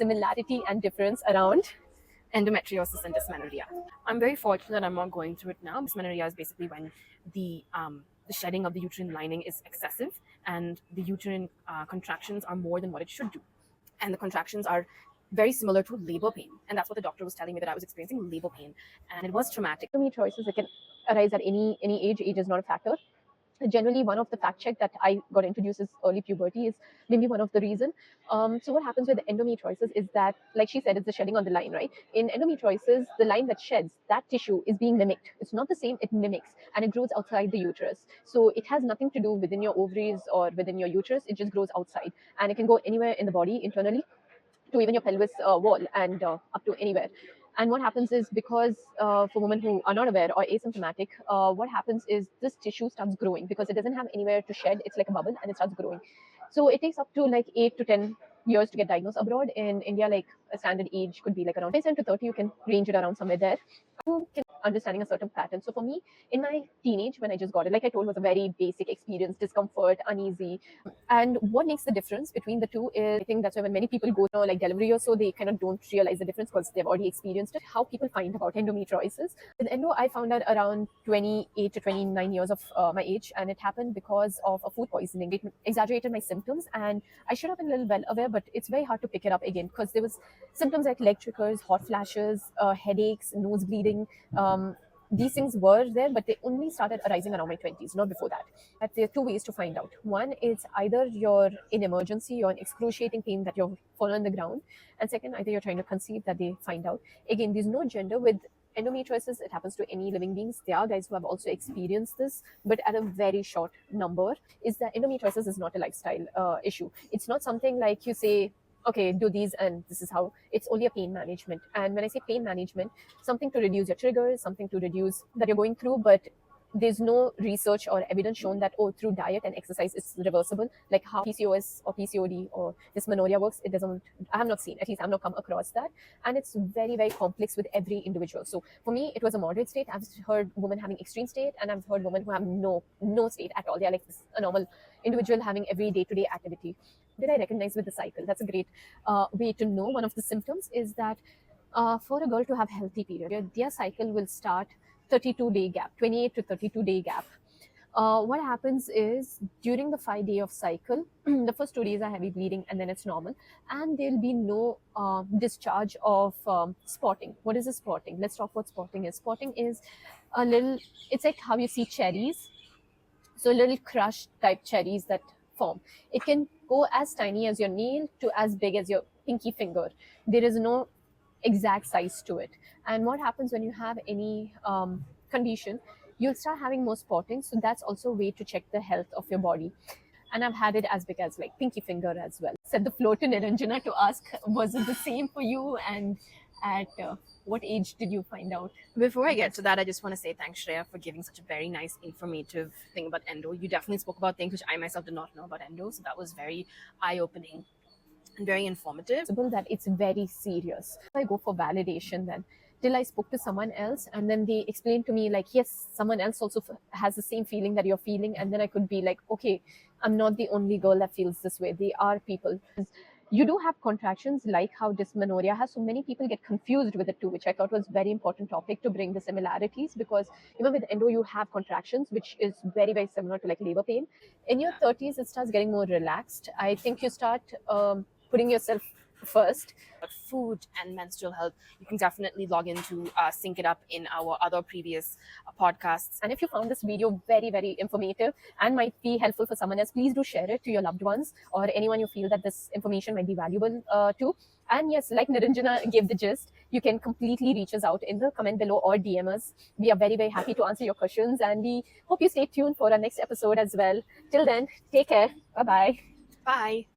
similarity and difference around endometriosis and dysmenorrhea. I'm very fortunate I'm not going through it now. Dysmenorrhea is basically when the shedding of the uterine lining is excessive and the uterine contractions are more than what it should do. And the contractions are very similar to labor pain. And that's what the doctor was telling me, that I was experiencing labor pain. And it was traumatic. Endometriosis, it can arise at any age. Age is not a factor. Generally, one of the fact check that I got introduced is early puberty is maybe one of the reason. So what happens with endometriosis is that, like she said, it's the shedding on the line, right? In endometriosis, the line that sheds, that tissue is being mimicked. It's not the same, it mimics, and it grows outside the uterus. So it has nothing to do within your ovaries or within your uterus. It just grows outside, and it can go anywhere in the body internally, to even your pelvis wall, and up to anywhere. And what happens is, because for women who are not aware or asymptomatic, what happens is this tissue starts growing because it doesn't have anywhere to shed. It's like a bubble and it starts growing. So it takes up to like 8 to 10 years to get diagnosed. Abroad in India, like a standard age could be like around 27 to 30. You can range it around somewhere there. You can understanding a certain pattern. So for me, in my teenage, when I just got it, like I told, was a very basic experience, discomfort, uneasy. And what makes the difference between the two is, I think that's why when many people go through like delivery or so, they kind of don't realize the difference because they've already experienced it. How people find about endometriosis. With endo, I found out around 28 to 29 years of my age, and it happened because of a food poisoning. It exaggerated my symptoms, and I should have been a little well aware, but it's very hard to pick it up again because there was symptoms like leg triggers, hot flashes, headaches, nose bleeding. These things were there, but they only started arising around my 20s, not before that. But there are two ways to find out. One is either you're in emergency, you're in excruciating pain that you're fallen on the ground. And second, either you're trying to conceive, that they find out. Again, there's no gender with endometriosis. It happens to any living beings. There are guys who have also experienced this, but at a very short number. Is that endometriosis is not a lifestyle issue. It's not something like you say, okay, do these and this is how. It's only a pain management. And when I say pain management, something to reduce your triggers, something to reduce that you're going through, but there's no research or evidence shown that, oh, through diet and exercise it's reversible, like how PCOS or PCOD or dysmenorrhea works. It doesn't, I have not seen, at least I've not come across that. And it's very, very complex with every individual. So for me, it was a moderate state. I've heard women having extreme state, and I've heard women who have no state at all. They're like a normal individual having every day-to-day activity. Did I recognize with the cycle? That's a great way to know. One of the symptoms is that for a girl to have healthy period, their cycle will start 32-day gap, 28 to 32-day gap. What happens is, during the 5-day of cycle, the first 2 days are heavy bleeding and then it's normal, and there'll be no discharge of spotting. What is a spotting? Let's talk what spotting is. Spotting is a little, it's like how you see cherries. So little crushed type cherries that form. It can go as tiny as your nail to as big as your pinky finger. There is no exact size to it. And what happens when you have any condition, you'll start having more spotting. So that's also a way to check the health of your body. And I've had it as big as like pinky finger as well. Set the floor to Niranjana to ask, was it the same for you, and at what age did you find out? Before I get to that, I just want to say thanks, Shreya, for giving such a very nice, informative thing about endo. You definitely spoke about things which I myself did not know about endo, so that was very eye-opening and very informative. That it's very serious. I go for validation then, till I spoke to someone else, and then they explained to me like, yes, someone else also has the same feeling that you're feeling, and then I could be like, okay, I'm not the only girl that feels this way. There are people. You do have contractions like how dysmenorrhea has, so many people get confused with it too, which I thought was very important topic to bring the similarities, because even with endo you have contractions, which is very, very similar to like labor pain. In your 30s, it starts getting more relaxed. I think you start putting yourself first. Food and menstrual health, you can definitely log into Sync It Up in our other previous podcasts. And if you found this video very, very informative and might be helpful for someone else, please do share it to your loved ones or anyone you feel that this information might be valuable to. And yes, like Niranjana gave the gist, you can completely reach us out in the comment below or DM us. We are very, very happy to answer your questions, and we hope you stay tuned for our next episode as well. Till then, take care. Bye-bye. Bye.